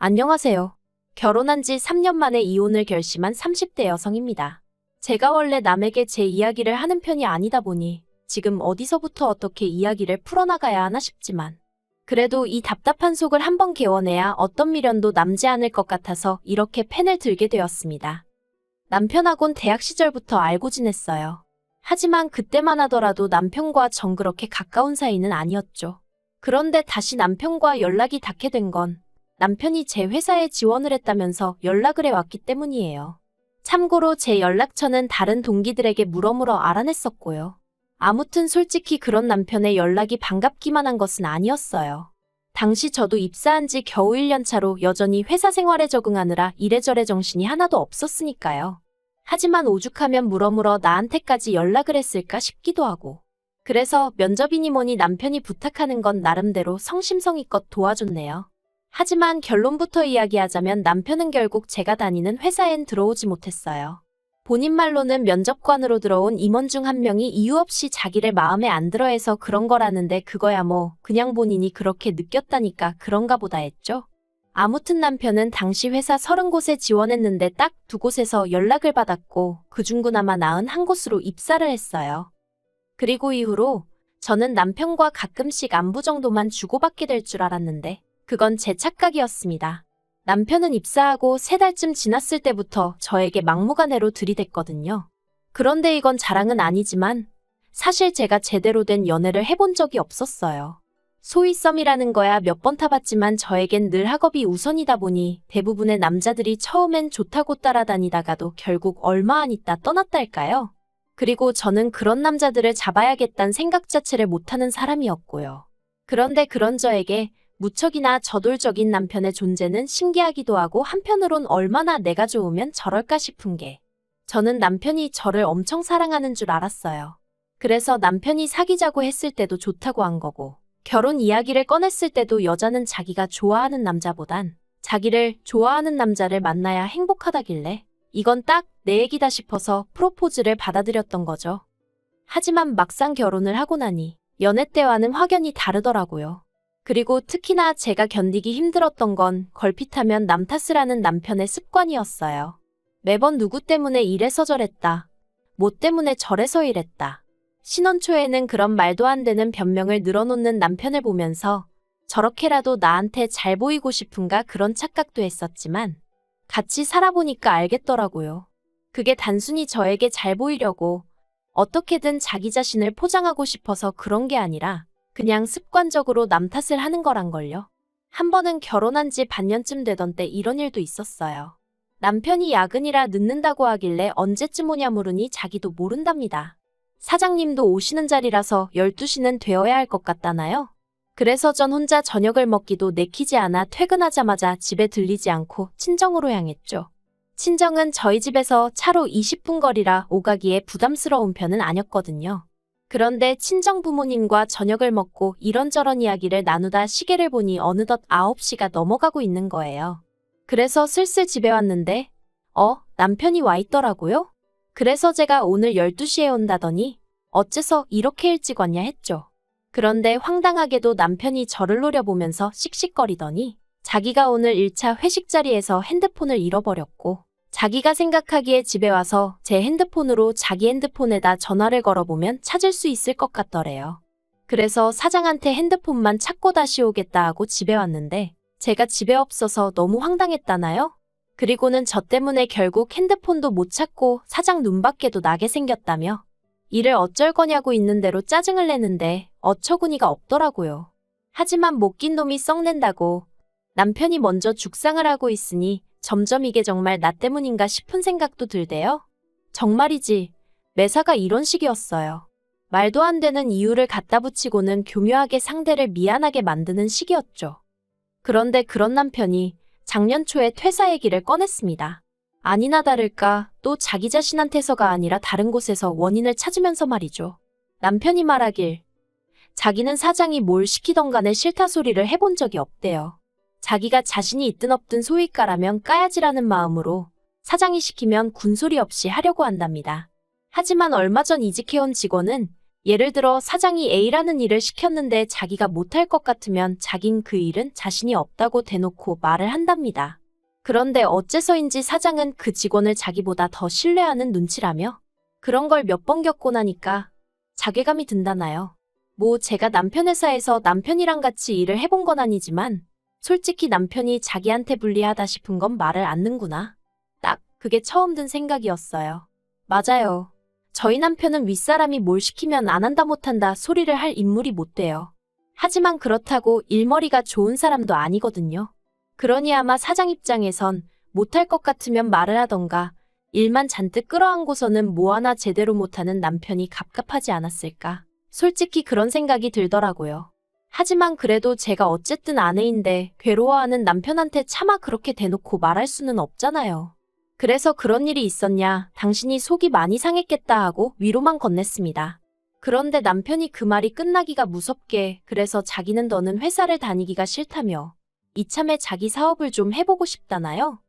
안녕하세요. 결혼한 지 3년 만에 이혼을 결심한 30대 여성입니다. 제가 원래 남에게 제 이야기를 하는 편이 아니다 보니 지금 어디서부터 어떻게 이야기를 풀어나가야 하나 싶지만 그래도 이 답답한 속을 한번 개워내야 어떤 미련도 남지 않을 것 같아서 이렇게 펜을 들게 되었습니다. 남편하곤 대학 시절부터 알고 지냈어요. 하지만 그때만 하더라도 남편과 전 그렇게 가까운 사이는 아니었죠. 그런데 다시 남편과 연락이 닿게 된 건 남편이 제 회사에 지원을 했다면서 연락을 해왔기 때문이에요. 참고로 제 연락처는 다른 동기들에게 물어물어 알아냈었고요. 아무튼 솔직히 그런 남편의 연락이 반갑기만 한 것은 아니었어요. 당시 저도 입사한 지 겨우 1년 차로 여전히 회사 생활에 적응하느라 이래저래 정신이 하나도 없었으니까요. 하지만 오죽하면 물어물어 나한테까지 연락을 했을까 싶기도 하고. 그래서 면접이니 뭐니 남편이 부탁하는 건 나름대로 성심성의껏 도와줬네요. 하지만 결론부터 이야기하자면 남편은 결국 제가 다니는 회사엔 들어오지 못했어요. 본인 말로는 면접관으로 들어온 임원 중 한 명이 이유 없이 자기를 마음에 안 들어 해서 그런 거라는데 그거야 뭐 그냥 본인이 그렇게 느꼈다니까 그런가 보다 했죠. 아무튼 남편은 당시 회사 30곳에 지원했는데 딱 2곳에서 연락을 받았고 그중 그나마 나은 한 곳으로 입사를 했어요. 그리고 이후로 저는 남편과 가끔씩 안부 정도만 주고받게 될 줄 알았는데 그건 제 착각이었습니다. 남편은 입사하고 3달쯤 지났을 때부터 저에게 막무가내로 들이댔거든요. 그런데 이건 자랑은 아니지만 사실 제가 제대로 된 연애를 해본 적이 없었어요. 소위 썸이라는 거야 몇 번 타봤지만 저에겐 늘 학업이 우선이다 보니 대부분의 남자들이 처음엔 좋다고 따라다니다가도 결국 얼마 안 있다 떠났달까요? 그리고 저는 그런 남자들을 잡아야겠다는 생각 자체를 못하는 사람이었고요. 그런데 그런 저에게 무척이나 저돌적인 남편의 존재는 신기하기도 하고 한편으론 얼마나 내가 좋으면 저럴까 싶은 게 저는 남편이 저를 엄청 사랑하는 줄 알았어요. 그래서 남편이 사귀자고 했을 때도 좋다고 한 거고 결혼 이야기를 꺼냈을 때도 여자는 자기가 좋아하는 남자보단 자기를 좋아하는 남자를 만나야 행복하다길래 이건 딱 내 얘기다 싶어서 프로포즈를 받아들였던 거죠. 하지만 막상 결혼을 하고 나니 연애 때와는 확연히 다르더라고요. 그리고 특히나 제가 견디기 힘들었던 건 걸핏하면 남 탓을 하는 남편의 습관이었어요. 매번 누구 때문에 이래서 저랬다. 뭐 때문에 저래서 이랬다. 신혼 초에는 그런 말도 안 되는 변명을 늘어놓는 남편을 보면서 저렇게라도 나한테 잘 보이고 싶은가 그런 착각도 했었지만 같이 살아보니까 알겠더라고요. 그게 단순히 저에게 잘 보이려고 어떻게든 자기 자신을 포장하고 싶어서 그런 게 아니라 그냥 습관적으로 남 탓을 하는 거란걸요. 한 번은 결혼한 지 반년쯤 되던 때 이런 일도 있었어요. 남편이 야근이라 늦는다고 하길래 언제쯤 오냐 물으니 자기도 모른답니다. 사장님도 오시는 자리라서 12시는 되어야 할 것 같다나요? 그래서 전 혼자 저녁을 먹기도 내키지 않아 퇴근하자마자 집에 들리지 않고 친정으로 향했죠. 친정은 저희 집에서 차로 20분 거리라 오가기에 부담스러운 편은 아니었거든요. 그런데 친정 부모님과 저녁을 먹고 이런저런 이야기를 나누다 시계를 보니 어느덧 9시가 넘어가고 있는 거예요. 그래서 슬슬 집에 왔는데 남편이 와 있더라고요. 그래서 제가 오늘 12시에 온다더니 어째서 이렇게 일찍 왔냐 했죠. 그런데 황당하게도 남편이 저를 노려보면서 씩씩거리더니 자기가 오늘 1차 회식 자리에서 핸드폰을 잃어버렸고 자기가 생각하기에 집에 와서 제 핸드폰으로 자기 핸드폰에다 전화를 걸어보면 찾을 수 있을 것 같더래요. 그래서 사장한테 핸드폰만 찾고 다시 오겠다 하고 집에 왔는데 제가 집에 없어서 너무 황당했다나요? 그리고는 저 때문에 결국 핸드폰도 못 찾고 사장 눈밖에도 나게 생겼다며 이를 어쩔 거냐고 있는 대로 짜증을 내는데 어처구니가 없더라고요. 하지만 못 낀 놈이 썩낸다고 남편이 먼저 죽상을 하고 있으니 점점 이게 정말 나 때문인가 싶은 생각도 들대요. 정말이지 매사가 이런 식이었어요. 말도 안 되는 이유를 갖다 붙이고는 교묘하게 상대를 미안하게 만드는 식이었죠. 그런데 그런 남편이 작년 초에 퇴사 얘기를 꺼냈습니다. 아니나 다를까 또 자기 자신한테서가 아니라 다른 곳에서 원인을 찾으면서 말이죠. 남편이 말하길 자기는 사장이 뭘 시키던 간에 싫다 소리를 해본 적이 없대요. 자기가 자신이 있든 없든 소위 까라면 까야지라는 마음으로 사장이 시키면 군소리 없이 하려고 한답니다. 하지만 얼마 전 이직해온 직원은 예를 들어 사장이 A라는 일을 시켰는데 자기가 못할 것 같으면 자긴 그 일은 자신이 없다고 대놓고 말을 한답니다. 그런데 어째서인지 사장은 그 직원을 자기보다 더 신뢰하는 눈치라며 그런 걸 몇 번 겪고 나니까 자괴감이 든다나요. 뭐 제가 남편 회사에서 남편이랑 같이 일을 해본 건 아니지만 솔직히 남편이 자기한테 불리하다 싶은 건 말을 않는구나. 딱 그게 처음 든 생각이었어요. 맞아요. 저희 남편은 윗사람이 뭘 시키면 안 한다 못한다 소리를 할 인물이 못 돼요. 하지만 그렇다고 일머리가 좋은 사람도 아니거든요. 그러니 아마 사장 입장에선 못할 것 같으면 말을 하던가 일만 잔뜩 끌어안고서는 뭐 하나 제대로 못하는 남편이 갑갑하지 않았을까. 솔직히 그런 생각이 들더라고요. 하지만 그래도 제가 어쨌든 아내인데 괴로워하는 남편한테 차마 그렇게 대놓고 말할 수는 없잖아요. 그래서 그런 일이 있었냐, 당신이 속이 많이 상했겠다 하고 위로만 건넸습니다. 그런데 남편이 그 말이 끝나기가 무섭게 그래서 자기는 더는 회사를 다니기가 싫다며 이참에 자기 사업을 좀 해보고 싶다나요?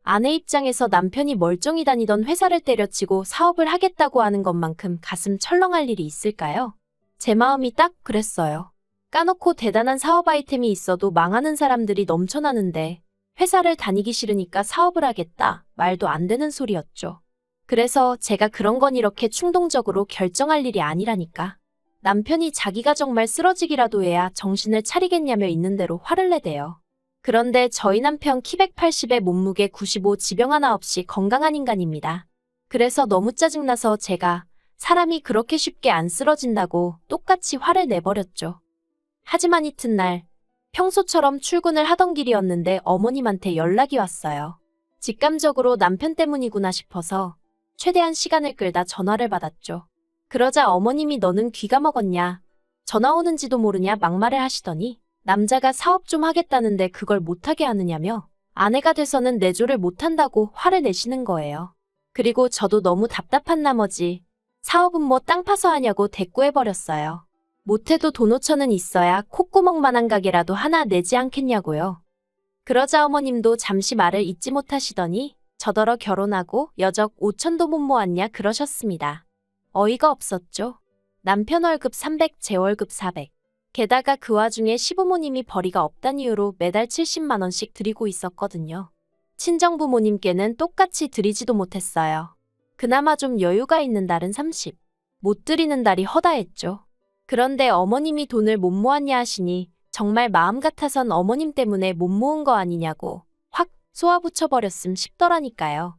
아내 입장에서 남편이 멀쩡히 다니던 회사를 때려치고 사업을 하겠다고 하는 것만큼 가슴 철렁할 일이 있을까요? 제 마음이 딱 그랬어요. 까놓고 대단한 사업 아이템이 있어도 망하는 사람들이 넘쳐나는데 회사를 다니기 싫으니까 사업을 하겠다. 말도 안 되는 소리였죠. 그래서 제가 그런 건 이렇게 충동적으로 결정할 일이 아니라니까. 남편이 자기가 정말 쓰러지기라도 해야 정신을 차리겠냐며 있는 대로 화를 내대요. 그런데 저희 남편 키 180에 몸무게 95 지병 하나 없이 건강한 인간입니다. 그래서 너무 짜증나서 제가 사람이 그렇게 쉽게 안 쓰러진다고 똑같이 화를 내버렸죠. 하지만 이튿날 평소처럼 출근을 하던 길이었는데 어머님한테 연락이 왔어요. 직감적으로 남편 때문이구나 싶어서 최대한 시간을 끌다 전화를 받았죠. 그러자 어머님이 너는 귀가 먹었냐? 전화 오는지도 모르냐 막말을 하시더니 남자가 사업 좀 하겠다는데 그걸 못하게 하느냐며 아내가 돼서는 내조를 못한다고 화를 내시는 거예요. 그리고 저도 너무 답답한 나머지 사업은 뭐 땅 파서 하냐고 대꾸해버렸어요. 못해도 돈 5천은 있어야 콧구멍만한 가게라도 하나 내지 않겠냐고요. 그러자 어머님도 잠시 말을 잊지 못하시더니 저더러 결혼하고 여적 5천도 못 모았냐 그러셨습니다. 어이가 없었죠. 남편 월급 300, 제 월급 400. 게다가 그 와중에 시부모님이 벌이가 없단 이유로 매달 70만 원씩 드리고 있었거든요. 친정부모님께는 똑같이 드리지도 못했어요. 그나마 좀 여유가 있는 달은 30. 못 드리는 달이 허다했죠. 그런데 어머님이 돈을 못 모았냐 하시니 정말 마음 같아선 어머님 때문에 못 모은 거 아니냐고 확 쏘아붙여버렸음 싶더라니까요.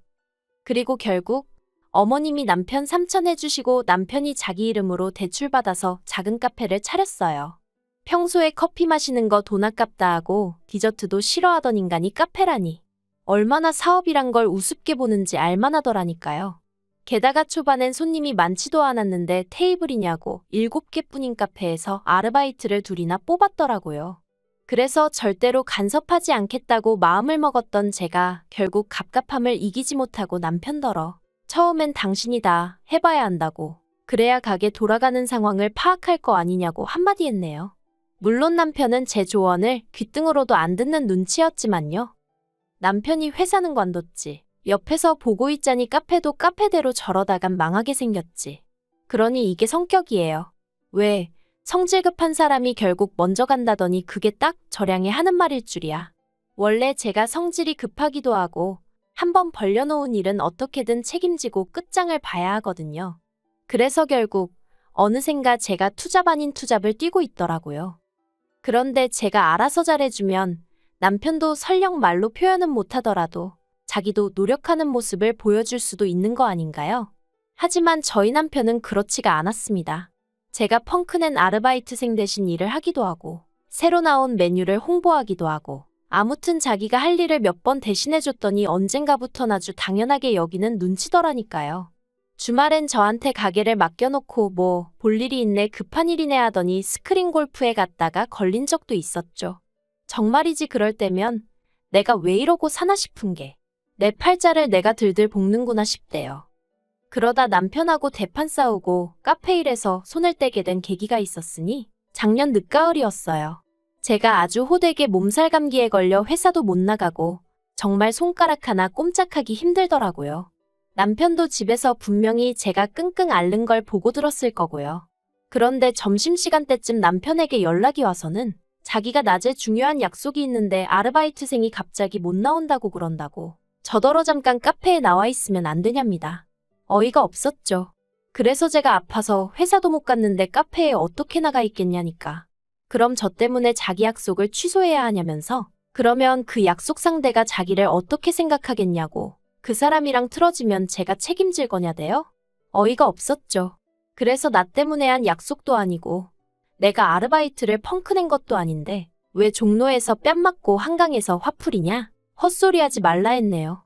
그리고 결국 어머님이 남편 3천 해주시고 남편이 자기 이름으로 대출받아서 작은 카페를 차렸어요. 평소에 커피 마시는 거 돈 아깝다 하고 디저트도 싫어하던 인간이 카페라니. 얼마나 사업이란 걸 우습게 보는지 알만하더라니까요. 게다가 초반엔 손님이 많지도 않았는데 테이블이냐고 7개뿐인 카페에서 아르바이트를 2이나 뽑았더라고요. 그래서 절대로 간섭하지 않겠다고 마음을 먹었던 제가 결국 갑갑함을 이기지 못하고 남편더러 처음엔 당신이 다 해봐야 한다고 그래야 가게 돌아가는 상황을 파악할 거 아니냐고 한마디 했네요. 물론 남편은 제 조언을 귓등으로도 안 듣는 눈치였지만요. 남편이 회사는 관뒀지. 옆에서 보고 있자니 카페도 카페대로 저러다간 망하게 생겼지. 그러니 이게 성격이에요. 왜 성질 급한 사람이 결국 먼저 간다더니 그게 딱 저량에 하는 말일 줄이야. 원래 제가 성질이 급하기도 하고 한번 벌려놓은 일은 어떻게든 책임지고 끝장을 봐야 하거든요. 그래서 결국 어느샌가 제가 투잡 아닌 투잡을 뛰고 있더라고요. 그런데 제가 알아서 잘해주면 남편도 설령 말로 표현은 못하더라도 자기도 노력하는 모습을 보여줄 수도 있는 거 아닌가요? 하지만 저희 남편은 그렇지가 않았습니다. 제가 펑크낸 아르바이트생 대신 일을 하기도 하고 새로 나온 메뉴를 홍보하기도 하고 아무튼 자기가 할 일을 몇 번 대신해줬더니 언젠가부턴 아주 당연하게 여기는 눈치더라니까요. 주말엔 저한테 가게를 맡겨놓고 뭐 볼 일이 있네 급한 일이네 하더니 스크린 골프에 갔다가 걸린 적도 있었죠. 정말이지 그럴 때면 내가 왜 이러고 사나 싶은 게 내 팔자를 내가 들들 볶는구나 싶대요. 그러다 남편하고 대판 싸우고 카페 일에서 손을 떼게 된 계기가 있었으니 작년 늦가을이었어요. 제가 아주 호되게 몸살 감기에 걸려 회사도 못 나가고 정말 손가락 하나 꼼짝하기 힘들더라고요. 남편도 집에서 분명히 제가 끙끙 앓는 걸 보고 들었을 거고요. 그런데 점심시간 때쯤 남편에게 연락이 와서는 자기가 낮에 중요한 약속이 있는데 아르바이트생이 갑자기 못 나온다고 그런다고 저더러 잠깐 카페에 나와 있으면 안 되냐입니다. 어이가 없었죠. 그래서 제가 아파서 회사도 못 갔는데 카페에 어떻게 나가 있겠냐니까. 그럼 저 때문에 자기 약속을 취소해야 하냐면서 그러면 그 약속 상대가 자기를 어떻게 생각하겠냐고 그 사람이랑 틀어지면 제가 책임질 거냐대요? 어이가 없었죠. 그래서 나 때문에 한 약속도 아니고 내가 아르바이트를 펑크낸 것도 아닌데 왜 종로에서 뺨 맞고 한강에서 화풀이냐? 헛소리하지 말라 했네요.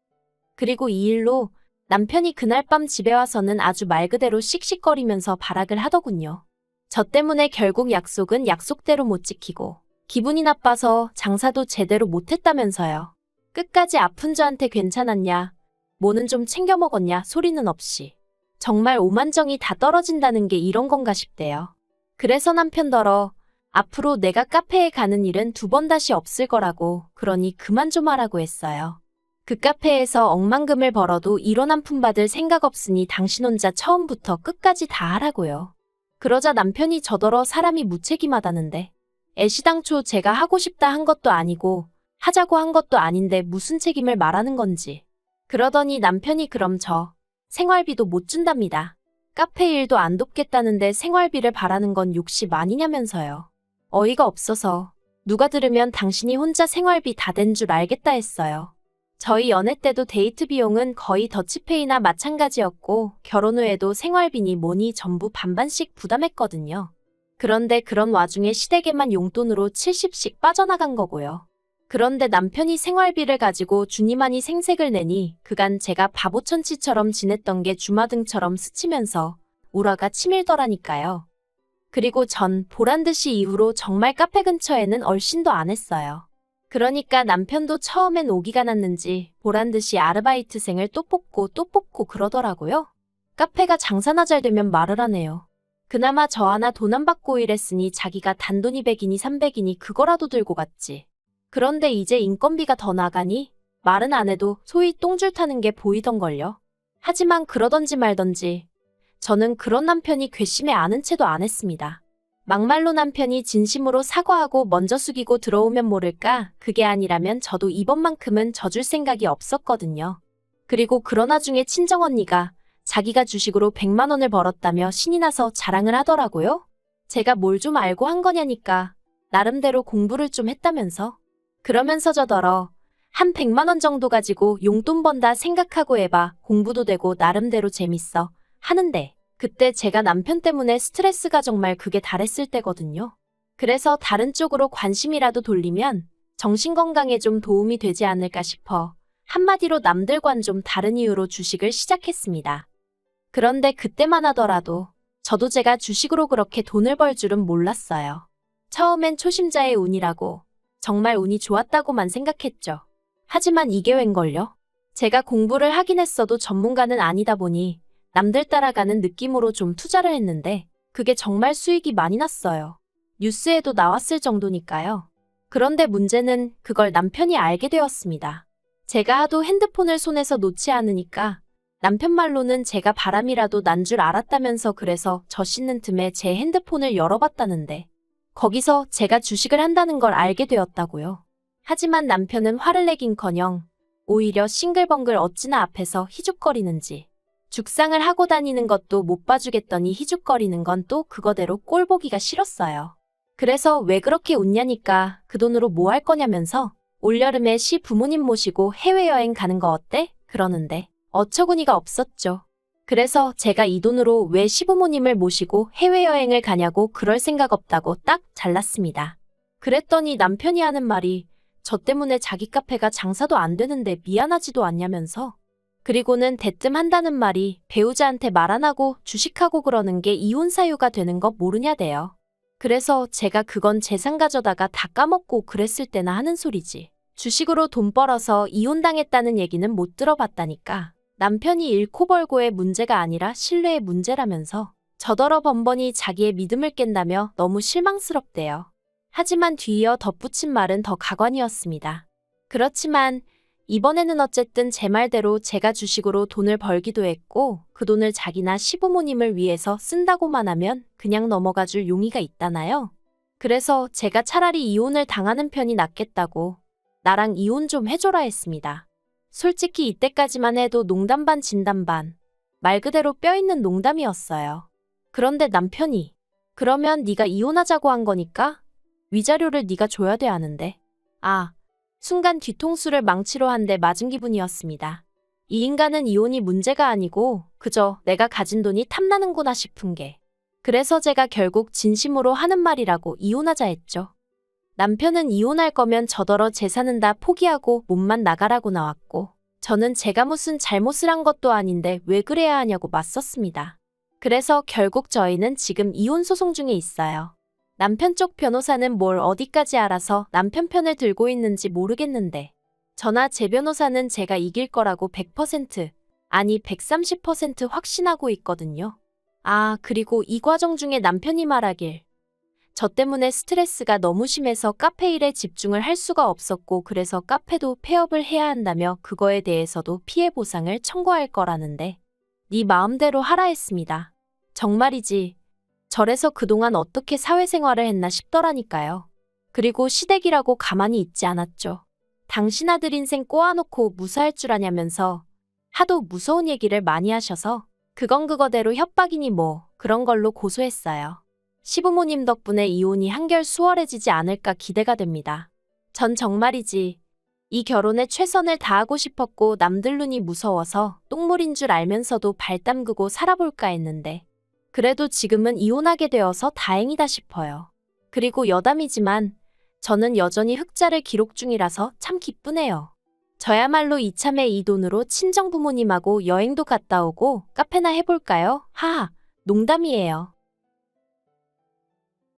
그리고 이 일로 남편이 그날 밤 집에 와서는 아주 말 그대로 씩씩거리면서 발악을 하더군요. 저 때문에 결국 약속은 약속대로 못 지키고 기분이 나빠서 장사도 제대로 못했다면서요. 끝까지 아픈 저한테 괜찮았냐? 뭐는 좀 챙겨 먹었냐? 소리는 없이. 정말 오만정이 다 떨어진다는 게 이런 건가 싶대요. 그래서 남편더러 앞으로 내가 카페에 가는 일은 2번 다시 없을 거라고 그러니 그만 좀 하라고 했어요. 그 카페에서 억만금을 벌어도 1원 한 푼 받을 생각 없으니 당신 혼자 처음부터 끝까지 다 하라고요. 그러자 남편이 저더러 사람이 무책임하다는데 애시당초 제가 하고 싶다 한 것도 아니고 하자고 한 것도 아닌데 무슨 책임을 말하는 건지. 그러더니 남편이 그럼 저 생활비도 못 준답니다. 카페 일도 안 돕겠다는데 생활비를 바라는 건 욕심 아니냐면서요. 어이가 없어서 누가 들으면 당신이 혼자 생활비 다 된 줄 알겠다 했어요. 저희 연애 때도 데이트 비용은 거의 더치페이나 마찬가지였고 결혼 후에도 생활비니 뭐니 전부 반반씩 부담했거든요. 그런데 그런 와중에 시댁에만 용돈으로 70씩 빠져나간 거고요. 그런데 남편이 생활비를 가지고 주니만이 생색을 내니 그간 제가 바보천치처럼 지냈던 게 주마등처럼 스치면서 우라가 치밀더라니까요. 그리고 전 보란듯이 이후로 정말 카페 근처에는 얼씬도 안 했어요. 그러니까 남편도 처음엔 오기가 났는지 보란듯이 아르바이트생을 또 뽑고 그러더라고요. 카페가 장사나 잘 되면 말을 하네요. 그나마 저 하나 돈 안 받고 일했으니 자기가 단돈 200이니 300이니 그거라도 들고 갔지. 그런데 이제 인건비가 더 나가니 말은 안 해도 소위 똥줄 타는 게 보이던걸요. 하지만 그러던지 말던지 저는 그런 남편이 괘씸해 아는 채도 안 했습니다. 막말로 남편이 진심으로 사과하고 먼저 숙이고 들어오면 모를까 그게 아니라면 저도 이번만큼은 져줄 생각이 없었거든요. 그리고 그런 와중에 친정언니가 자기가 주식으로 100만 원을 벌었다며 신이 나서 자랑을 하더라고요. 제가 뭘 좀 알고 한 거냐니까 나름대로 공부를 좀 했다면서. 그러면서 저더러 한 100만 원 정도 가지고 용돈 번다 생각하고 해봐. 공부도 되고 나름대로 재밌어. 하는데 그때 제가 남편 때문에 스트레스가 정말 극에 달했을 때거든요. 그래서 다른 쪽으로 관심이라도 돌리면 정신건강에 좀 도움이 되지 않을까 싶어 한마디로 남들과는 좀 다른 이유로 주식을 시작했습니다. 그런데 그때만 하더라도 저도 제가 주식으로 그렇게 돈을 벌 줄은 몰랐어요. 처음엔 초심자의 운이라고 정말 운이 좋았다고만 생각했죠. 하지만 이게 웬걸요? 제가 공부를 하긴 했어도 전문가는 아니다 보니 남들 따라가는 느낌으로 좀 투자를 했는데 그게 정말 수익이 많이 났어요. 뉴스에도 나왔을 정도니까요. 그런데 문제는 그걸 남편이 알게 되었습니다. 제가 하도 핸드폰을 손에서 놓지 않으니까 남편 말로는 제가 바람이라도 난 줄 알았다면서 그래서 저 씻는 틈에 제 핸드폰을 열어봤다는데 거기서 제가 주식을 한다는 걸 알게 되었다고요. 하지만 남편은 화를 내긴커녕 오히려 싱글벙글 어찌나 앞에서 희죽거리는지 죽상을 하고 다니는 것도 못 봐주겠더니 희죽거리는 건 또 그거대로 꼴 보기가 싫었어요. 그래서 왜 그렇게 웃냐니까 그 돈으로 뭐 할 거냐면서 올여름에 시부모님 모시고 해외여행 가는 거 어때? 그러는데 어처구니가 없었죠. 그래서 제가 이 돈으로 왜 시부모님을 모시고 해외여행을 가냐고 그럴 생각 없다고 딱 잘랐습니다. 그랬더니 남편이 하는 말이 저 때문에 자기 카페가 장사도 안 되는데 미안하지도 않냐면서 그리고는 대뜸 한다는 말이 배우자한테 말 안 하고 주식하고 그러는 게 이혼 사유가 되는 거 모르냐대요. 그래서 제가 그건 재산 가져다가 다 까먹고 그랬을 때나 하는 소리지. 주식으로 돈 벌어서 이혼당했다는 얘기는 못 들어봤다니까. 남편이 잃고 벌고의 문제가 아니라 신뢰의 문제라면서 저더러 번번이 자기의 믿음을 깬다며 너무 실망스럽대요. 하지만 뒤이어 덧붙인 말은 더 가관이었습니다. 그렇지만 이번에는 어쨌든 제 말대로 제가 주식으로 돈을 벌기도 했고 그 돈을 자기나 시부모님을 위해서 쓴다고만 하면 그냥 넘어가 줄 용의가 있다나요? 그래서 제가 차라리 이혼을 당하는 편이 낫겠다고 나랑 이혼 좀 해줘라 했습니다. 솔직히 이때까지만 해도 농담 반 진담 반. 말 그대로 뼈 있는 농담이었어요. 그런데 남편이 그러면 네가 이혼하자고 한 거니까 위자료를 네가 줘야 돼 하는데 순간 뒤통수를 망치로 한 대 맞은 기분이었습니다. 이 인간은 이혼이 문제가 아니고 그저 내가 가진 돈이 탐나는구나 싶은 게. 그래서 제가 결국 진심으로 하는 말이라고 이혼하자 했죠. 남편은 이혼할 거면 저더러 재산은 다 포기하고 몸만 나가라고 나왔고 저는 제가 무슨 잘못을 한 것도 아닌데 왜 그래야 하냐고 맞섰습니다. 그래서 결국 저희는 지금 이혼 소송 중에 있어요. 남편 쪽 변호사는 뭘 어디까지 알아서 남편 편을 들고 있는지 모르겠는데 저나 제 변호사는 제가 이길 거라고 100% 아니 130% 확신하고 있거든요. 그리고 이 과정 중에 남편이 말하길 저 때문에 스트레스가 너무 심해서 카페 일에 집중을 할 수가 없었고 그래서 카페도 폐업을 해야 한다며 그거에 대해서도 피해 보상을 청구할 거라는데 네 마음대로 하라 했습니다. 정말이지. 저래서 그동안 어떻게 사회생활을 했나 싶더라니까요. 그리고 시댁이라고 가만히 있지 않았죠. 당신 아들 인생 꼬아놓고 무사할 줄 아냐면서 하도 무서운 얘기를 많이 하셔서 그건 그거대로 협박이니 뭐 그런 걸로 고소했어요. 시부모님 덕분에 이혼이 한결 수월해지지 않을까 기대가 됩니다. 전 정말이지 이 결혼에 최선을 다하고 싶었고 남들 눈이 무서워서 똥물인 줄 알면서도 발 담그고 살아볼까 했는데 그래도 지금은 이혼하게 되어서 다행이다 싶어요. 그리고 여담이지만 저는 여전히 흑자를 기록 중이라서 참 기쁘네요. 저야말로 이참에 이 돈으로 친정 부모님하고 여행도 갔다 오고 카페나 해볼까요? 하하, 농담이에요.